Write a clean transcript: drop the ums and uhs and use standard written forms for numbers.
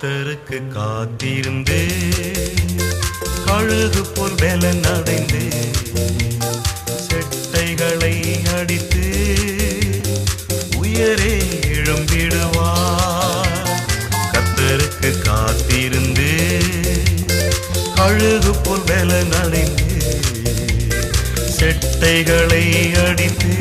கர்த்தருக்கு காத்திருந்து கழுகு போல் பலன் அடைந்து செட்டைகளை அடித்து உயரே எழும்பிடுவார். கர்த்தருக்கு காத்திருந்து கழுகு போல் பலன் அடைந்து செட்டைகளை அடித்து